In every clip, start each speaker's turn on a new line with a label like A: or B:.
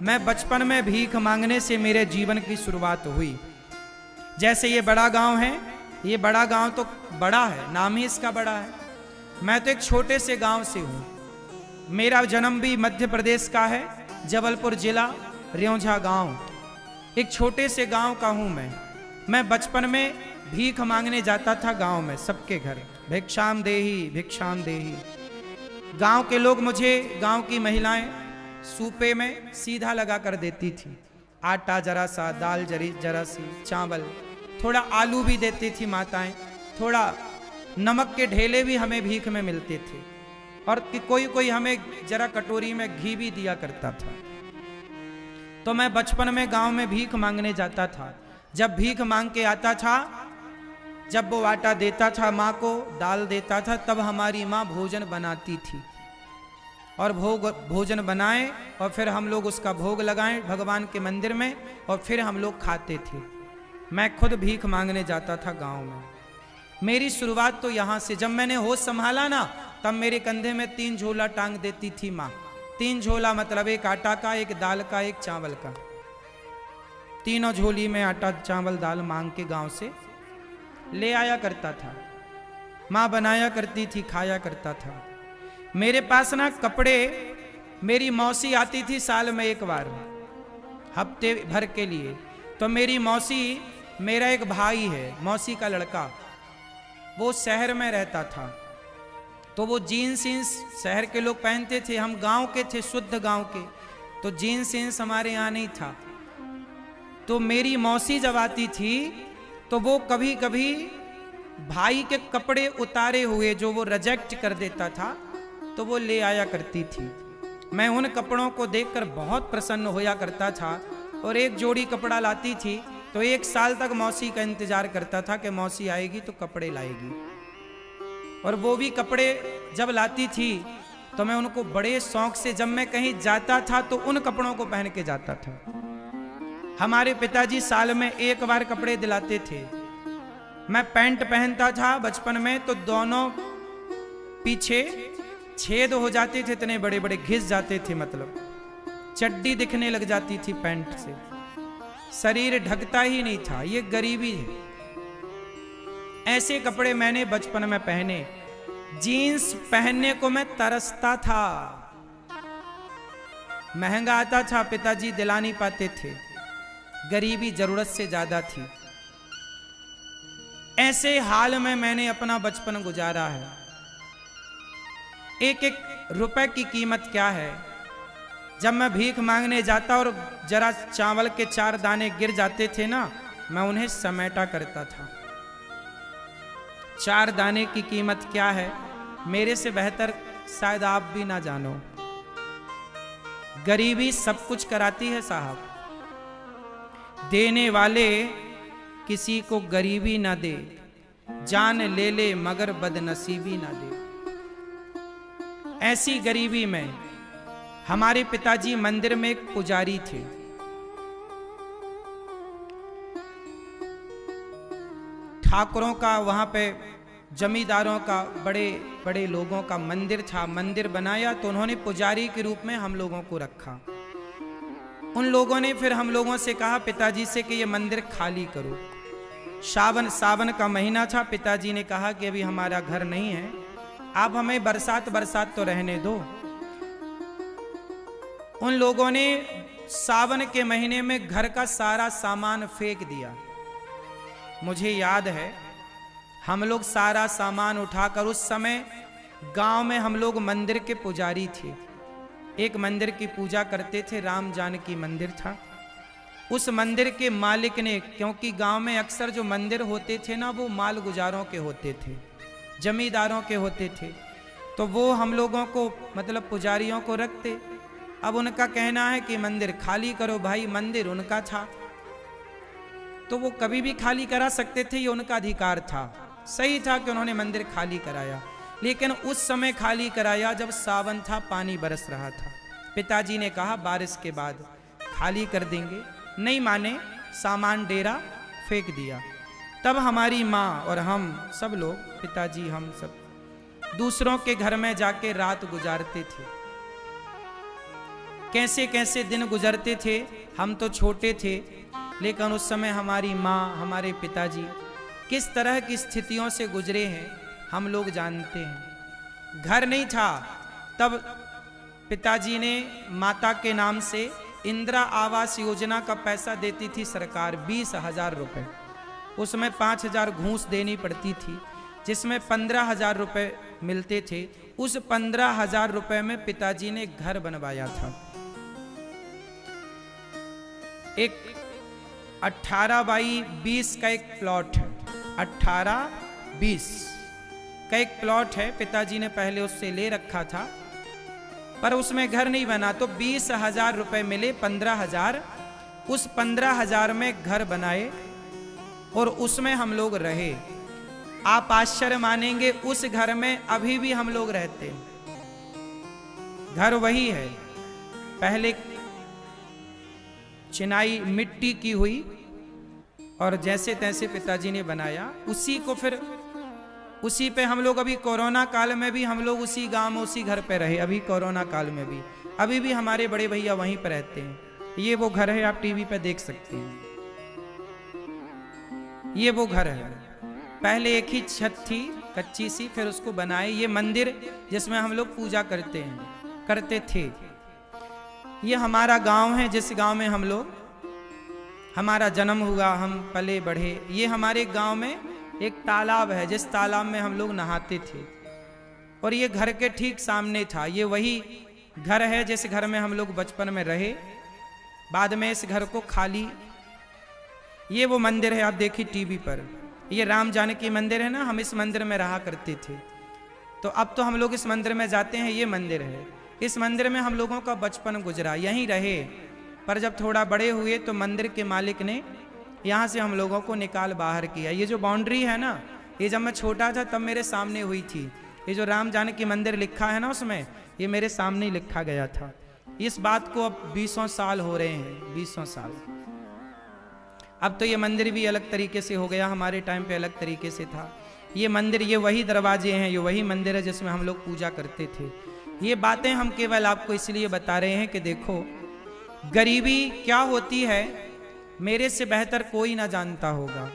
A: मैं बचपन में भीख मांगने से मेरे जीवन की शुरुआत हुई। जैसे ये बड़ा गांव है, ये बड़ा गांव तो बड़ा है, नाम ही इसका बड़ा है। मैं तो एक छोटे से गांव से हूँ। मेरा जन्म भी मध्य प्रदेश का है, जबलपुर जिला, रेौंझा गांव। एक छोटे से गांव का हूँ मैं बचपन में भीख मांगने जाता था गांव में, सबके घर भिक्षाम देही भिक्षाम देही। गांव के लोग मुझे, गांव की महिलाएं सूपे में सीधा लगा कर देती थी, आटा जरा सा, दाल जरा सी, चावल, थोड़ा आलू भी देती थी माताएं, थोड़ा नमक के ढेले भी हमें भीख में मिलते थे, और कोई कोई हमें जरा कटोरी में घी भी दिया करता था। तो मैं बचपन में गांव में भीख मांगने जाता था। जब भीख मांग के आता था, जब वो आटा देता था माँ को, दाल देता था, तब हमारी माँ भोजन बनाती थी, और भोजन बनाए और फिर हम लोग उसका भोग लगाएं भगवान के मंदिर में, और फिर हम लोग खाते थे। मैं खुद भीख मांगने जाता था गांव में। मेरी शुरुआत तो यहाँ से, जब मैंने होश संभाला ना, तब मेरे कंधे में 3 झोला टांग देती थी माँ। 3 झोला मतलब एक आटा का, एक दाल का, एक चावल का। तीनों झोली में आटा चावल दाल मांग के गांव से ले आया करता था। माँ बनाया करती थी, खाया करता था। मेरे पास ना कपड़े, मेरी मौसी आती थी साल में एक बार, हफ्ते भर के लिए। तो मेरी मौसी, मेरा एक भाई है, मौसी का लड़का, वो शहर में रहता था। तो वो जीन्स शहर के लोग पहनते थे, हम गांव के थे, शुद्ध गांव के, तो जीन्स हमारे यहाँ नहीं था। तो मेरी मौसी जब आती थी तो वो कभी कभी भाई के कपड़े उतारे हुए जो वो रिजेक्ट कर देता था, तो वो ले आया करती थी। मैं उन कपड़ों को देखकर बहुत प्रसन्न होया करता था, और एक जोड़ी कपड़ा लाती थी तो 1 साल तक मौसी का इंतजार करता था कि मौसी आएगी तो कपड़े लाएगी। और वो भी कपड़े जब लाती थी तो मैं उनको बड़े शौक से, जब मैं कहीं जाता था तो उन कपड़ों को पहन के जाता था। हमारे पिताजी साल में 1 बार कपड़े दिलाते थे। मैं पैंट पहनता था बचपन में तो दोनों पीछे छेद हो जाते थे, इतने बड़े बड़े घिस जाते थे, मतलब चड्डी दिखने लग जाती थी पैंट से, शरीर ढकता ही नहीं था। ये गरीबी है। ऐसे कपड़े मैंने बचपन में पहने। जीन्स पहनने को मैं तरसता था, महंगा आता था, पिताजी दिला नहीं पाते थे, गरीबी जरूरत से ज्यादा थी। ऐसे हाल में मैंने अपना बचपन गुजारा है। 1-1 रुपए की कीमत क्या है। जब मैं भीख मांगने जाता और जरा चावल के 4 दाने गिर जाते थे ना, मैं उन्हें समेटा करता था। 4 दाने की कीमत क्या है, मेरे से बेहतर शायद आप भी ना जानो। गरीबी सब कुछ कराती है साहब। देने वाले किसी को गरीबी ना दे, जान ले ले मगर बदनसीबी ना दे। ऐसी गरीबी में हमारे पिताजी मंदिर में एक पुजारी थे। ठाकुरों का, वहां पे जमींदारों का, बड़े बड़े लोगों का मंदिर था। मंदिर बनाया तो उन्होंने पुजारी के रूप में हम लोगों को रखा। उन लोगों ने फिर हम लोगों से कहा पिताजी से कि ये मंदिर खाली करो। सावन का महीना था। पिताजी ने कहा कि अभी हमारा घर नहीं है, आप हमें बरसात तो रहने दो। उन लोगों ने सावन के महीने में घर का सारा सामान फेंक दिया। मुझे याद है हम लोग सारा सामान उठाकर, उस समय गांव में हम लोग मंदिर के पुजारी थे, एक मंदिर की पूजा करते थे, राम जानकी मंदिर था। उस मंदिर के मालिक ने, क्योंकि गांव में अक्सर जो मंदिर होते थे ना, वो माल गुजारों के होते थे, जमींदारों के होते थे, तो वो हम लोगों को, मतलब पुजारियों को रखते। अब उनका कहना है कि मंदिर खाली करो। भाई मंदिर उनका था तो वो कभी भी खाली करा सकते थे, ये उनका अधिकार था। सही था कि उन्होंने मंदिर खाली कराया, लेकिन उस समय खाली कराया जब सावन था, पानी बरस रहा था। पिताजी ने कहा बारिश के बाद खाली कर देंगे, नहीं माने, सामान डेरा फेंक दिया। तब हमारी माँ और हम सब लोग, पिताजी हम सब दूसरों के घर में जाके रात गुजारते थे। कैसे कैसे दिन गुजरते थे। हम तो छोटे थे, लेकिन उस समय हमारी माँ, हमारे पिताजी किस तरह की स्थितियों से गुजरे हैं हम लोग जानते हैं। घर नहीं था तब पिताजी ने माता के नाम से इंदिरा आवास योजना का पैसा देती थी सरकार, 20,000 रुपये। उसमें 5,000 घूस देनी पड़ती थी, जिसमें 15,000 रुपये मिलते थे। उस 15,000 रुपये में पिताजी ने घर बनवाया था। एक 18x20 का एक प्लॉट है, 18-20 का एक प्लॉट है। पिताजी ने पहले उससे ले रखा था, पर उसमें घर नहीं बना, तो 20,000 रुपये मिले, 15,000। उस 15,000 में घर बनाए और उसमें हम लोग रहे। आप आश्चर्य मानेंगे, उस घर में अभी भी हम लोग रहते हैं। घर वही है, पहले चिनाई मिट्टी की हुई और जैसे तैसे पिताजी ने बनाया, उसी को फिर उसी पे हम लोग अभी कोरोना काल में भी हम लोग उसी गांव में उसी घर पे रहे। अभी कोरोना काल में भी अभी भी हमारे बड़े भैया वहीं पर रहते हैं। ये वो घर है, आप टीवी पे देख सकते हैं। ये वो घर है, पहले एक ही छत थी कच्ची सी, फिर उसको बनाए। ये मंदिर जिसमें हम लोग पूजा करते थे। ये हमारा गांव है, जिस गांव में हम लोग, हमारा जन्म हुआ, हम पले बढ़े। ये हमारे गांव में एक तालाब है, जिस तालाब में हम लोग नहाते थे, और ये घर के ठीक सामने था। ये वही घर है जिस घर में हम लोग बचपन में रहे। बाद में इस घर को खाली, ये वो मंदिर है, आप देखिए टीवी पर, ये राम जानकी मंदिर है ना, हम इस मंदिर में रहा करते थे। तो अब तो हम लोग इस मंदिर में जाते हैं। ये मंदिर है, इस मंदिर में हम लोगों का बचपन गुजरा, यहीं रहे। पर जब थोड़ा बड़े हुए तो मंदिर के मालिक ने यहाँ से हम लोगों को निकाल बाहर किया। ये जो बाउंड्री है ना, ये जब मैं छोटा था तब मेरे सामने हुई थी। ये जो राम जानकी मंदिर लिखा है ना, उसमें ये मेरे सामने ही लिखा गया था। इस बात को अब 20 साल हो रहे हैं, 20 साल। अब तो ये मंदिर भी अलग तरीके से हो गया, हमारे टाइम पे अलग तरीके से था। ये मंदिर, ये वही दरवाजे हैं, ये वही मंदिर है जिसमें हम लोग पूजा करते थे। ये बातें हम केवल आपको इसलिए बता रहे हैं कि देखो, गरीबी क्या होती है मेरे से बेहतर कोई ना जानता होगा।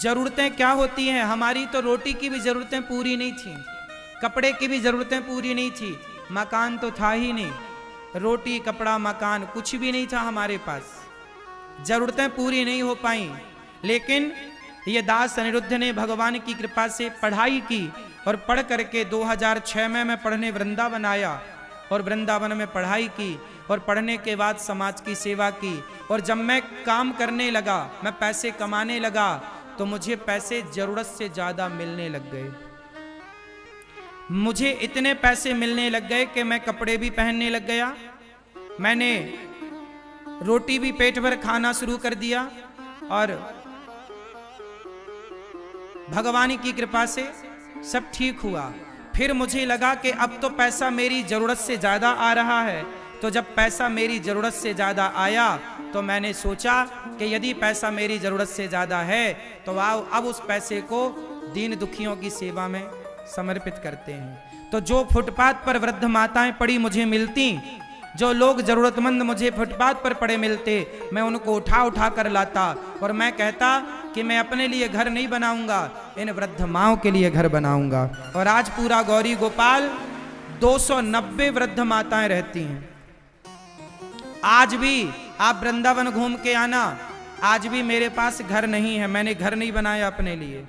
A: जरूरतें क्या होती हैं हमारी, तो रोटी की भी जरूरतें पूरी नहीं थी, कपड़े की भी जरूरतें पूरी नहीं थी, मकान तो था ही नहीं। रोटी, कपड़ा, मकान कुछ भी नहीं था हमारे पास, जरूरतें पूरी नहीं हो पाई। लेकिन ये दास अनिरुद्ध ने भगवान की कृपा से पढ़ाई की और पढ़ करके 2006 में मैं पढ़ने वृंदावन आया और वृंदावन में पढ़ाई की और पढ़ने के बाद समाज की सेवा की। और जब मैं काम करने लगा, मैं पैसे कमाने लगा, तो मुझे पैसे जरूरत से ज्यादा मिलने लग गए। मुझे इतने पैसे मिलने लग गए कि मैं कपड़े भी पहनने लग गया, मैंने रोटी भी पेट भर खाना शुरू कर दिया, और भगवान की कृपा से सब ठीक हुआ। फिर मुझे लगा कि अब तो पैसा मेरी जरूरत से ज्यादा आ रहा है। तो जब पैसा मेरी जरूरत से ज्यादा आया तो मैंने सोचा कि यदि पैसा मेरी जरूरत से ज्यादा है तो आओ अब उस पैसे को दीन दुखियों की सेवा में समर्पित करते हैं। तो जो फुटपाथ पर वृद्ध माताएं पड़ी मुझे मिलती, जो लोग जरूरतमंद मुझे फुटपाथ पर पड़े मिलते, मैं उनको उठा उठा कर लाता और मैं कहता कि मैं अपने लिए घर नहीं बनाऊंगा, इन वृद्ध माओं के लिए घर बनाऊंगा। और आज पूरा गौरी गोपाल 290 वृद्ध माताएं रहती हैं। आज भी आप वृंदावन घूम के आना, आज भी मेरे पास घर नहीं है, मैंने घर नहीं बनाया अपने लिए।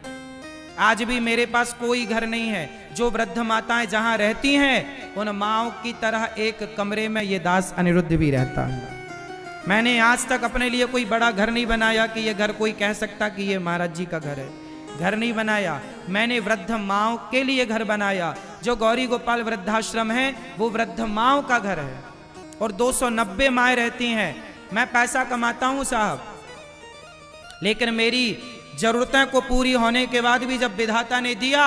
A: आज भी मेरे पास कोई घर नहीं है। जो वृद्ध माताएं जहां रहती हैं, उन माओं की तरह एक कमरे में ये दास अनिरुद्ध भी रहता है। मैंने आज तक अपने लिए कोई बड़ा घर नहीं बनाया कि ये घर कोई कह सकता कि ये महाराज जी का घर है। घर नहीं बनाया, मैंने वृद्ध माओं के लिए घर बनाया। जो गौरी गोपाल वृद्धाश्रम है वो वृद्ध माओं का घर है और 290 माएँ रहती हैं। मैं पैसा कमाता हूं साहब, लेकिन मेरी जरूरतें को पूरी होने के बाद भी जब विधाता ने दिया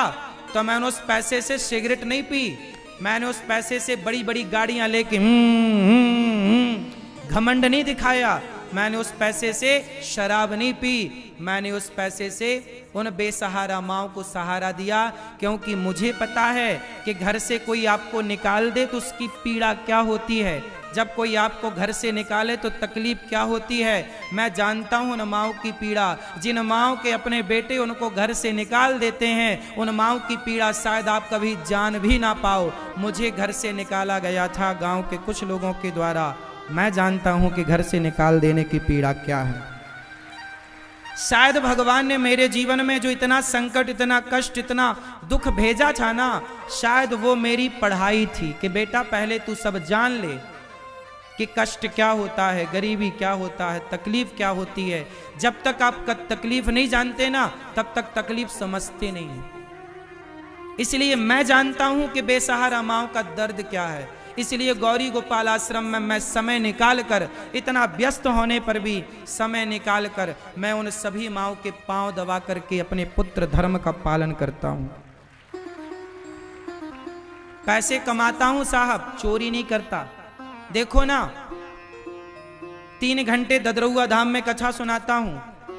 A: तो मैंने उस पैसे से सिगरेट नहीं पी, मैंने उस पैसे से बड़ी बड़ी गाड़ियां लेके घमंड नहीं दिखाया, मैंने उस पैसे से शराब नहीं पी, मैंने उस पैसे से उन बेसहारा माओं को सहारा दिया। क्योंकि मुझे पता है कि घर से कोई आपको निकाल दे तो उसकी पीड़ा क्या होती है, जब कोई आपको घर से निकाले तो तकलीफ क्या होती है। मैं जानता हूं उन माओं की पीड़ा, जिन माओं के अपने बेटे उनको घर से निकाल देते हैं, उन माओं की पीड़ा शायद आप कभी जान भी ना पाओ। मुझे घर से निकाला गया था गांव के कुछ लोगों के द्वारा, मैं जानता हूं कि घर से निकाल देने की पीड़ा क्या है। शायद भगवान ने मेरे जीवन में जो इतना संकट, इतना कष्ट, इतना दुख भेजा था ना, शायद वो मेरी पढ़ाई थी कि बेटा पहले तू सब जान ले कि कष्ट क्या होता है, गरीबी क्या होता है, तकलीफ क्या होती है। जब तक आप तकलीफ नहीं जानते ना, तब तक तकलीफ समझते नहीं है। इसलिए मैं जानता हूं कि बेसहारा माओ का दर्द क्या है। इसलिए गौरी गोपाल आश्रम में मैं समय निकाल कर, इतना व्यस्त होने पर भी समय निकाल कर मैं उन सभी माओं के पांव दबा करके अपने पुत्र धर्म का पालन करता हूं। पैसे कमाता हूं साहब, चोरी नहीं करता। देखो ना, 3 घंटे ददरुआ धाम में कथा सुनाता हूं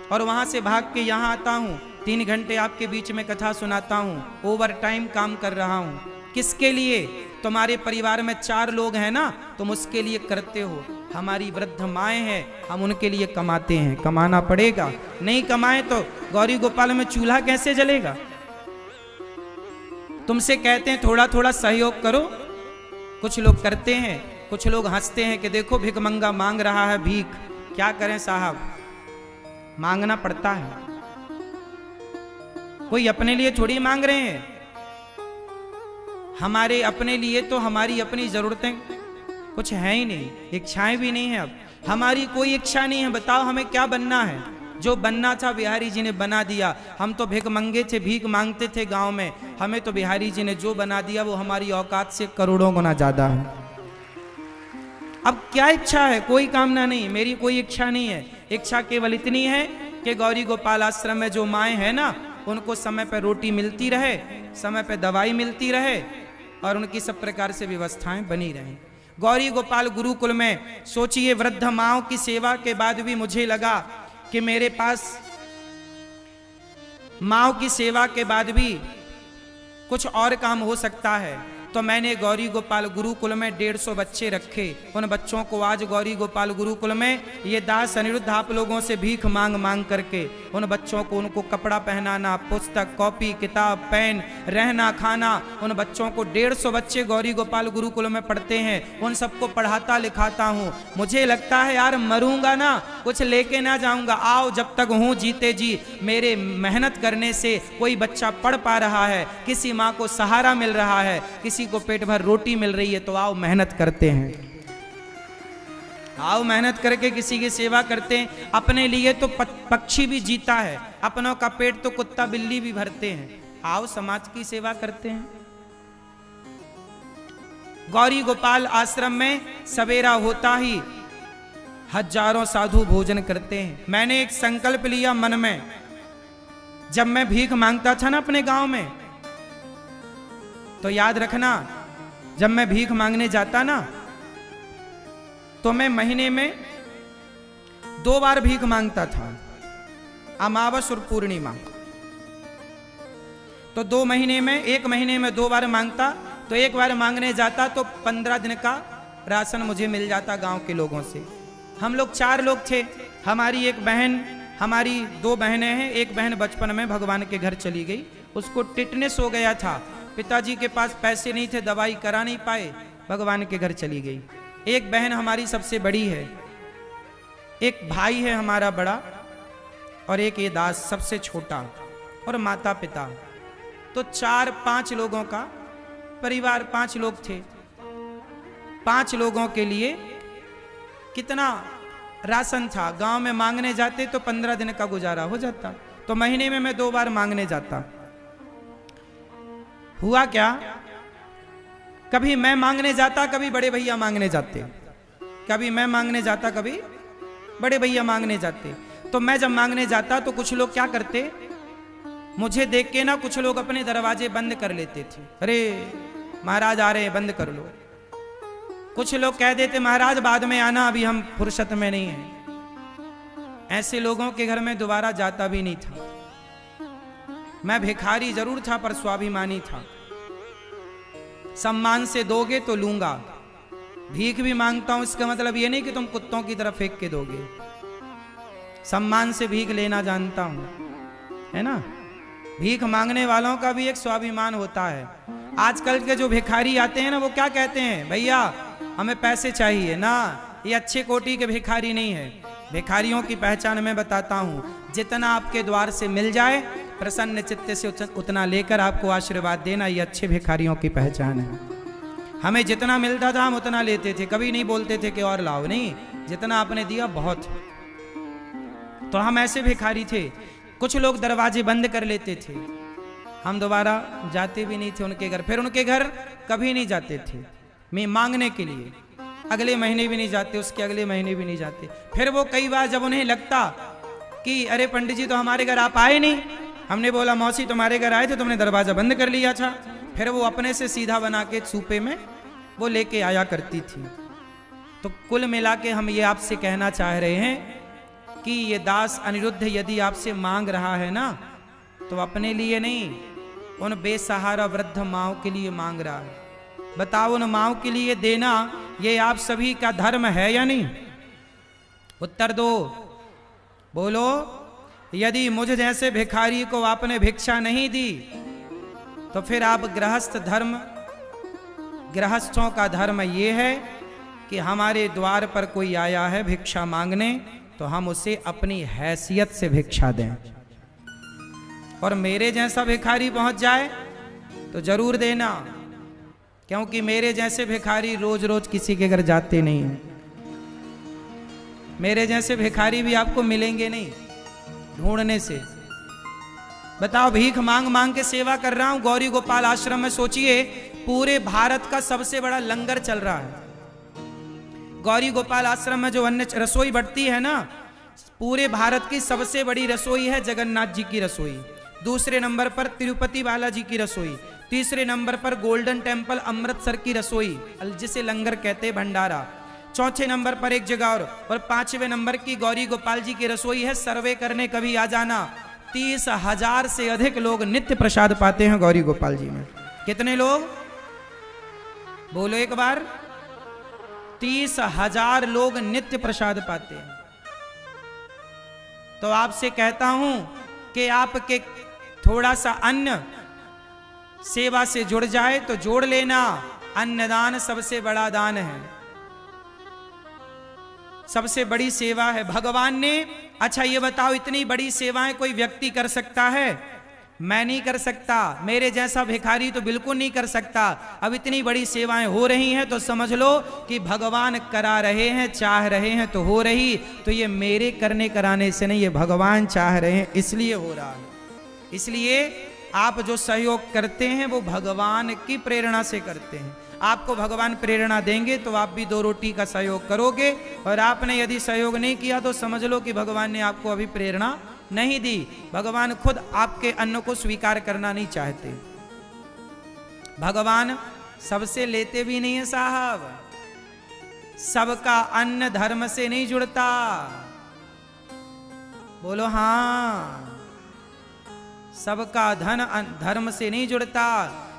A: और वहां से भाग के यहां आता हूं, 3 घंटे आपके बीच में कथा सुनाता हूं, ओवर टाइम काम कर रहा हूं। किसके लिए? तुम्हारे परिवार में 4 लोग हैं ना, तुम उसके लिए करते हो। हमारी वृद्ध माएँ हैं, हम उनके लिए कमाते हैं, कमाना पड़ेगा। नहीं कमाए तो गौरी गोपाल में चूल्हा कैसे जलेगा। तुमसे कहते हैं थोड़ा थोड़ा सहयोग करो, कुछ लोग करते हैं, कुछ लोग हंसते हैं कि देखो भिखमंगा मांग रहा है भीख। क्या करें साहब, मांगना पड़ता है। कोई अपने लिए थोड़ी मांग रहे हैं, हमारे अपने लिए तो हमारी अपनी जरूरतें कुछ है ही नहीं, इच्छाएं भी नहीं है। अब हमारी कोई इच्छा नहीं है। बताओ हमें क्या बनना है? जो बनना था बिहारी जी ने बना दिया। हम तो भिख मंगे थे, भीख मांगते थे गांव में, हमें तो बिहारी जी ने जो बना दिया वो हमारी औकात से करोड़ों गुना ज्यादा है। अब क्या इच्छा है? कोई कामना नहीं, मेरी कोई इच्छा नहीं है। इच्छा केवल इतनी है कि गौरी गोपाल आश्रम में जो माएँ हैं ना, उनको समय पर रोटी मिलती रहे, समय पर दवाई मिलती रहे और उनकी सब प्रकार से व्यवस्थाएं बनी रहें। गौरी गोपाल गुरुकुल में सोचिए, वृद्ध माओं की सेवा के बाद भी मुझे लगा कि मेरे पास माओं की सेवा के बाद भी कुछ और काम हो सकता है। तो मैंने गौरी गोपाल गुरुकुल में 150 बच्चे रखे। उन बच्चों को आज गौरी गोपाल गुरुकुल में ये दास अनिरुद्ध आप लोगों से भीख मांग मांग करके उन बच्चों को, उनको कपड़ा पहनाना, पुस्तक, कॉपी, किताब, पेन, रहना, खाना, उन बच्चों को 150 बच्चे गौरी गोपाल गुरुकुल में पढ़ते हैं, उन सबको पढ़ाता लिखाता हूँ। मुझे लगता है यार मरूंगा ना, कुछ लेके ना जाऊंगा। आओ, जब तक हूँ जीते जी, मेरे मेहनत करने से कोई बच्चा पढ़ पा रहा है, किसी माँ को सहारा मिल रहा है, किसी को पेट भर रोटी मिल रही है, तो आओ मेहनत करते हैं। आओ मेहनत करके किसी की सेवा करते हैं। अपने लिए तो पक्षी भी जीता है, अपनों का पेट तो कुत्ता बिल्ली भी भरते हैं। आओ समाज की सेवा करते हैं। गौरी गोपाल आश्रम में सवेरा होता ही हजारों साधु भोजन करते हैं। मैंने एक संकल्प लिया मन में, जब मैं भीख मांगता था ना अपने गांव में, तो याद रखना, जब मैं भीख मांगने जाता ना, तो मैं महीने में 2 बार भीख मांगता था, अमावस और पूर्णिमा। तो 2 महीने में, 1 महीने में 2 बार मांगता, तो 1 बार मांगने जाता तो 15 दिन का राशन मुझे मिल जाता गांव के लोगों से। हम लोग 4 लोग थे। हमारी एक बहन, हमारी 2 बहनें हैं। एक बहन बचपन में भगवान के घर चली गई, उसको टिटनेस हो गया था, पिताजी के पास पैसे नहीं थे, दवाई करा नहीं पाए, भगवान के घर चली गई। एक बहन हमारी सबसे बड़ी है, एक भाई है हमारा बड़ा, और एक ये दास सबसे छोटा, और माता पिता। तो 4-5 लोगों का परिवार, 5 लोग थे। 5 लोगों के लिए कितना राशन था। गांव में मांगने जाते तो 15 दिन का गुजारा हो जाता। तो महीने में मैं 2 बार मांगने जाता। हुआ क्या, कभी मैं मांगने जाता, कभी बड़े भैया मांगने जाते। कभी मैं मांगने जाता, कभी बड़े भैया मांगने जाते। तो मैं जब मांगने जाता तो कुछ लोग क्या करते, मुझे देख के ना कुछ लोग अपने दरवाजे बंद कर लेते थे। अरे महाराज आ रहे हैं, बंद कर लो। कुछ लोग कह देते महाराज बाद में आना, अभी हम फुर्सत में नहीं हैं। ऐसे लोगों के घर में दोबारा जाता भी नहीं था। मैं भिखारी जरूर था पर स्वाभिमानी था। सम्मान से दोगे तो लूंगा, भीख भी मांगता हूं इसका मतलब ये नहीं कि तुम कुत्तों की तरफ फेंक के दोगे। सम्मान से भीख लेना जानता हूं, है ना। भीख मांगने वालों का भी एक स्वाभिमान होता है। आजकल के जो भिखारी आते हैं ना, वो क्या कहते हैं, भैया हमें पैसे चाहिए ना। ये अच्छे कोटि के भिखारी नहीं है। भिखारियों की पहचान मैं बताता हूं, जितना आपके द्वार से मिल जाए प्रसन्न चित्त से उतना लेकर आपको आशीर्वाद देना, ये अच्छे भिखारियों की पहचान है। हमें जितना मिलता था हम उतना लेते थे, कभी नहीं बोलते थे कि और लाओ, नहीं, जितना आपने दिया बहुत। तो हम ऐसे भिखारी थे। कुछ लोग दरवाजे बंद कर लेते थे, हम दोबारा जाते भी नहीं थे उनके घर। फिर उनके घर कभी नहीं जाते थे मैं मांगने के लिए, अगले महीने भी नहीं जाते, उसके अगले महीने भी नहीं जाते। फिर वो कई बार जब उन्हें लगता कि अरे पंडित जी तो हमारे घर आप आए नहीं, हमने बोला मौसी तुम्हारे घर आए थे, तुमने दरवाजा बंद कर लिया था, फिर वो अपने से सीधा बना के सूपे में वो लेके आया करती थी। तो कुल मिला के हम ये आपसे कहना चाह रहे हैं कि ये दास अनिरुद्ध यदि आपसे मांग रहा है ना, तो अपने लिए नहीं, उन बेसहारा वृद्ध माओं के लिए मांग रहा है। बताओ, उन माओं के लिए देना ये आप सभी का धर्म है या नहीं? उत्तर दो, बोलो। यदि मुझ जैसे भिखारी को आपने भिक्षा नहीं दी, तो फिर आप गृहस्थों का धर्म ये है कि हमारे द्वार पर कोई आया है भिक्षा मांगने, तो हम उसे अपनी हैसियत से भिक्षा दें। और मेरे जैसा भिखारी पहुंच जाए तो जरूर देना, क्योंकि मेरे जैसे भिखारी रोज रोज किसी के घर जाते नहीं हैं। मेरे जैसे भिखारी भी आपको मिलेंगे नहीं ढूंढने से। बताओ, भीख मांग मांग के सेवा कर रहा हूं गौरी गोपाल आश्रम में। सोचिए, पूरे भारत का सबसे बड़ा लंगर चल रहा है गौरी गोपाल आश्रम में। जो अन्य रसोई बढ़ती है ना, पूरे भारत की सबसे बड़ी रसोई है जगन्नाथ जी की रसोई। दूसरे नंबर पर तिरुपति बालाजी की रसोई। तीसरे नंबर पर गोल्डन टेम्पल अमृतसर की रसोई, जिसे लंगर कहते हैं, भंडारा। चौथे नंबर पर एक जगह और 5वें नंबर की गौरी गोपाल जी की रसोई है। सर्वे करने कभी आ जाना। 30,000 से अधिक लोग नित्य प्रसाद पाते हैं गौरी गोपाल जी में। कितने लोग? बोलो एक बार। 30,000 लोग नित्य प्रसाद पाते हैं। तो आपसे कहता हूं कि आपके थोड़ा सा अन्न सेवा से जुड़ जाए तो जोड़ लेना। अन्नदान सबसे बड़ा दान है, सबसे बड़ी सेवा है भगवान ने। अच्छा ये बताओ, इतनी बड़ी सेवाएं कोई व्यक्ति कर सकता है? मैं नहीं कर सकता, मेरे जैसा भिखारी तो बिल्कुल नहीं कर सकता। अब इतनी बड़ी सेवाएं हो रही हैं तो समझ लो कि भगवान करा रहे हैं, चाह रहे हैं तो हो रही। तो ये मेरे करने कराने से नहीं, ये भगवान चाह रहे हैं इसलिए हो रहा है। इसलिए आप जो सहयोग करते हैं वो भगवान की प्रेरणा से करते हैं। आपको भगवान प्रेरणा देंगे तो आप भी 2 रोटी का सहयोग करोगे, और आपने यदि सहयोग नहीं किया तो समझ लो कि भगवान ने आपको अभी प्रेरणा नहीं दी। भगवान खुद आपके अन्न को स्वीकार करना नहीं चाहते। भगवान सबसे लेते भी नहीं है साहब। सबका अन्न धर्म से नहीं जुड़ता। बोलो हाँ। सबका धन धर्म से नहीं जुड़ता।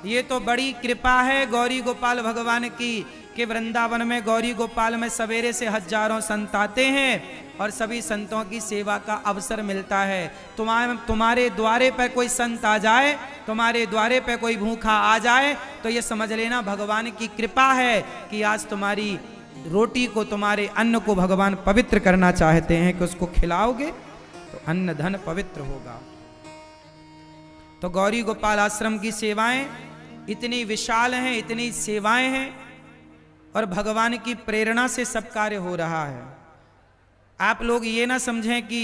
A: ये तो बड़ी कृपा है गौरी गोपाल भगवान की कि वृंदावन में गौरी गोपाल में सवेरे से हजारों संत आते हैं और सभी संतों की सेवा का अवसर मिलता है। तुम्हारे द्वारे पर कोई संत आ जाए, तुम्हारे द्वारे पर कोई भूखा आ जाए, तो ये समझ लेना भगवान की कृपा है कि आज तुम्हारी रोटी को, तुम्हारे अन्न को भगवान पवित्र करना चाहते हैं कि उसको खिलाओगे तो अन्न धन पवित्र होगा। तो गौरी गोपाल आश्रम की सेवाएं इतनी विशाल हैं, इतनी सेवाएं हैं, और भगवान की प्रेरणा से सब कार्य हो रहा है। आप लोग ये ना समझें कि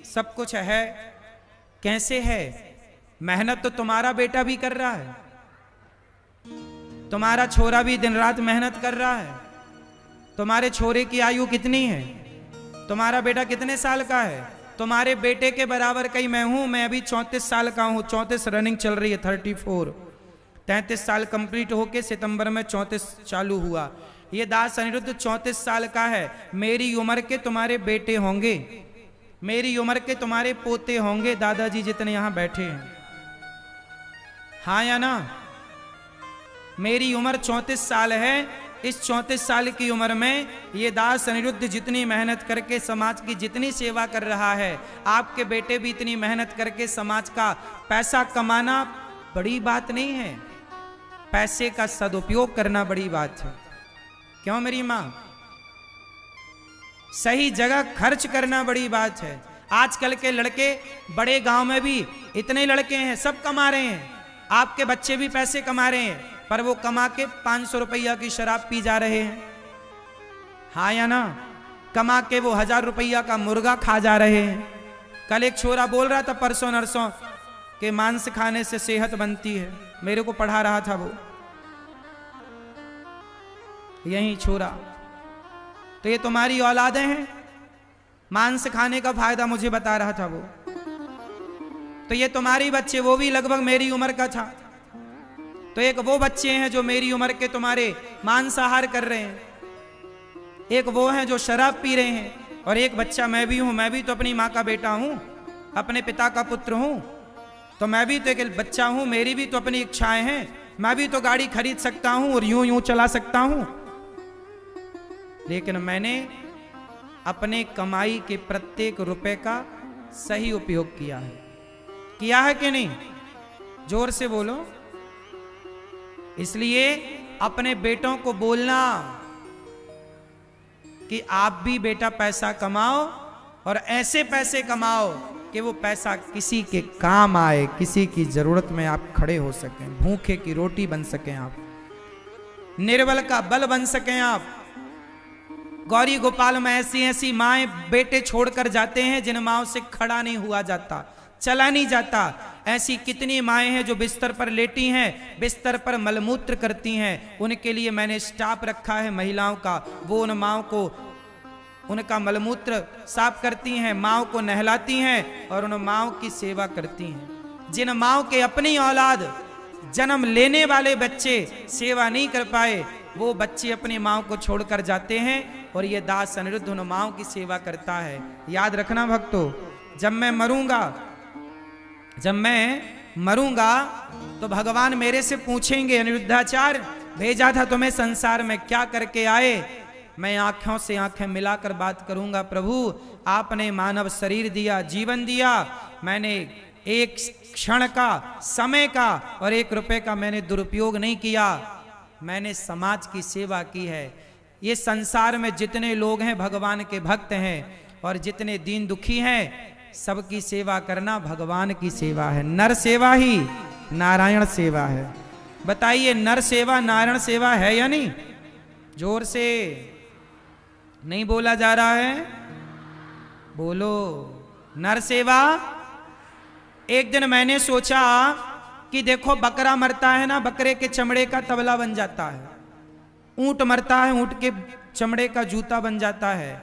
A: सब कुछ है। कैसे है? मेहनत तो तुम्हारा बेटा भी कर रहा है, तुम्हारा छोरा भी दिन रात मेहनत कर रहा है। तुम्हारे छोरे की आयु कितनी है? तुम्हारा बेटा कितने साल का है? तुम्हारे बेटे के बराबर कहीं मैं हूं। मैं अभी 34 साल का हूं, 34 रनिंग चल रही है, 34। 33 साल कंप्लीट होके सितंबर में 34 चालू हुआ। ये दास अनिरुद्ध 34 साल का है। मेरी उम्र के तुम्हारे बेटे होंगे, मेरी उम्र के तुम्हारे पोते होंगे, दादाजी जितने यहां बैठे हैं। हाँ या ना? मेरी उम्र 34 साल है। इस 34 साल की उम्र में ये दास अनिरुद्ध जितनी मेहनत करके समाज की जितनी सेवा कर रहा है, आपके बेटे भी इतनी मेहनत करके समाज का पैसा कमाना बड़ी बात नहीं है, पैसे का सदुपयोग करना बड़ी बात है। क्यों मेरी मां? सही जगह खर्च करना बड़ी बात है। आजकल के लड़के बड़े गांव में भी इतने लड़के हैं, सब कमा रहे हैं, आपके बच्चे भी पैसे कमा रहे हैं, पर वो कमा के 500 रुपया की शराब पी जा रहे हैं, हाँ या ना? कमा के वो 1000 रुपया का मुर्गा खा जा रहे हैं। कल एक छोरा बोल रहा था परसों नरसों के मांस खाने से सेहत बनती है, मेरे को पढ़ा रहा था वो, यही छोरा। तो ये तुम्हारी औलादें हैं, मांस खाने का फायदा मुझे बता रहा था वो। तो ये तुम्हारी बच्चे, वो भी लगभग मेरी उम्र का था। तो एक वो बच्चे हैं जो मेरी उम्र के तुम्हारे मांसाहार कर रहे हैं, एक वो हैं जो शराब पी रहे हैं, और एक बच्चा मैं भी हूं। मैं भी तो अपनी माँ का बेटा हूं, अपने पिता का पुत्र हूं, तो मैं भी तो एक बच्चा हूं, मेरी भी तो अपनी इच्छाएं हैं, मैं भी तो गाड़ी खरीद सकता हूं और यूं यूं चला सकता हूं। लेकिन मैंने अपने कमाई के प्रत्येक रुपए का सही उपयोग किया है कि नहीं? जोर से बोलो। इसलिए अपने बेटों को बोलना कि आप भी बेटा पैसा कमाओ, और ऐसे पैसे कमाओ कि वो पैसा किसी के काम आए, किसी की जरूरत में आप खड़े हो सकें, भूखे की रोटी बन सकें आप, निर्बल का बल बन सकें आप। गौरी गोपाल में ऐसी ऐसी माएं बेटे छोड़कर जाते हैं जिन माओं से खड़ा नहीं हुआ जाता, चला नहीं जाता। ऐसी कितनी माएं हैं जो बिस्तर पर लेटी हैं, बिस्तर पर मलमूत्र करती हैं। उनके लिए मैंने स्टाफ रखा है महिलाओं का, वो उन माओं को उनका मलमूत्र साफ करती हैं, माओं को नहलाती हैं और उन माओं की सेवा करती हैं। जिन माओं के अपनी औलाद, जन्म लेने वाले बच्चे सेवा नहीं कर पाए, वो बच्चे अपनी माओं को छोड़कर जाते हैं, और ये दास अनिरुद्ध उन माओं की सेवा करता है। याद रखना भक्तों, जब मैं मरूंगा तो भगवान मेरे से पूछेंगे, अनिरुद्धाचार्य भेजा था तुम्हें संसार में, क्या करके आए? मैं आंखों से आंखें मिलाकर बात करूंगा, प्रभु आपने मानव शरीर दिया, जीवन दिया, मैंने एक क्षण का, समय का और 1 रुपए का मैंने दुरुपयोग नहीं किया, मैंने समाज की सेवा की है। ये संसार में जितने लोग हैं भगवान के भक्त हैं, और जितने दीन दुखी हैं सबकी सेवा करना भगवान की सेवा है। नर सेवा ही नारायण सेवा है। बताइए, नर सेवा नारायण सेवा है या नहीं? जोर से नहीं बोला जा रहा है, बोलो। नर सेवा। एक दिन मैंने सोचा कि देखो बकरा मरता है ना, बकरे के चमड़े का तबला बन जाता है, ऊंट मरता है, ऊंट के चमड़े का जूता बन जाता है,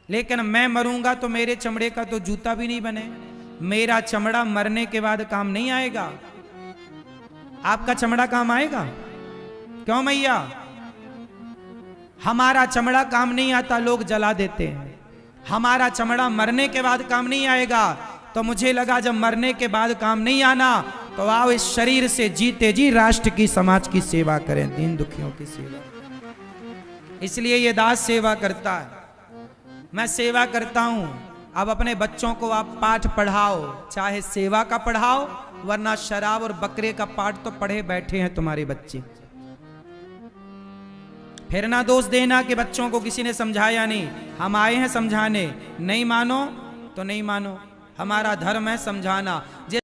A: लेकिन मैं मरूंगा तो मेरे चमड़े का तो जूता भी नहीं बने। मेरा चमड़ा मरने के बाद काम नहीं आएगा, आपका चमड़ा काम आएगा? क्यों मैया? हमारा चमड़ा काम नहीं आता, लोग जला देते हैं। हमारा चमड़ा मरने के बाद काम नहीं आएगा, तो मुझे लगा जब मरने के बाद काम नहीं आना तो आओ इस शरीर से जीते जी राष्ट्र की, समाज की सेवा करें, दीन दुखियों की सेवा। इसलिए ये दास सेवा करता है, मैं सेवा करता हूं। अब अपने बच्चों को आप पाठ पढ़ाओ, चाहे सेवा का पढ़ाओ, वरना शराब और बकरे का पाठ तो पढ़े बैठे हैं तुम्हारे बच्चे। फिर ना दोष देना कि बच्चों को किसी ने समझाया नहीं, हम आए हैं समझाने। नहीं मानो तो नहीं मानो, हमारा धर्म है समझाना।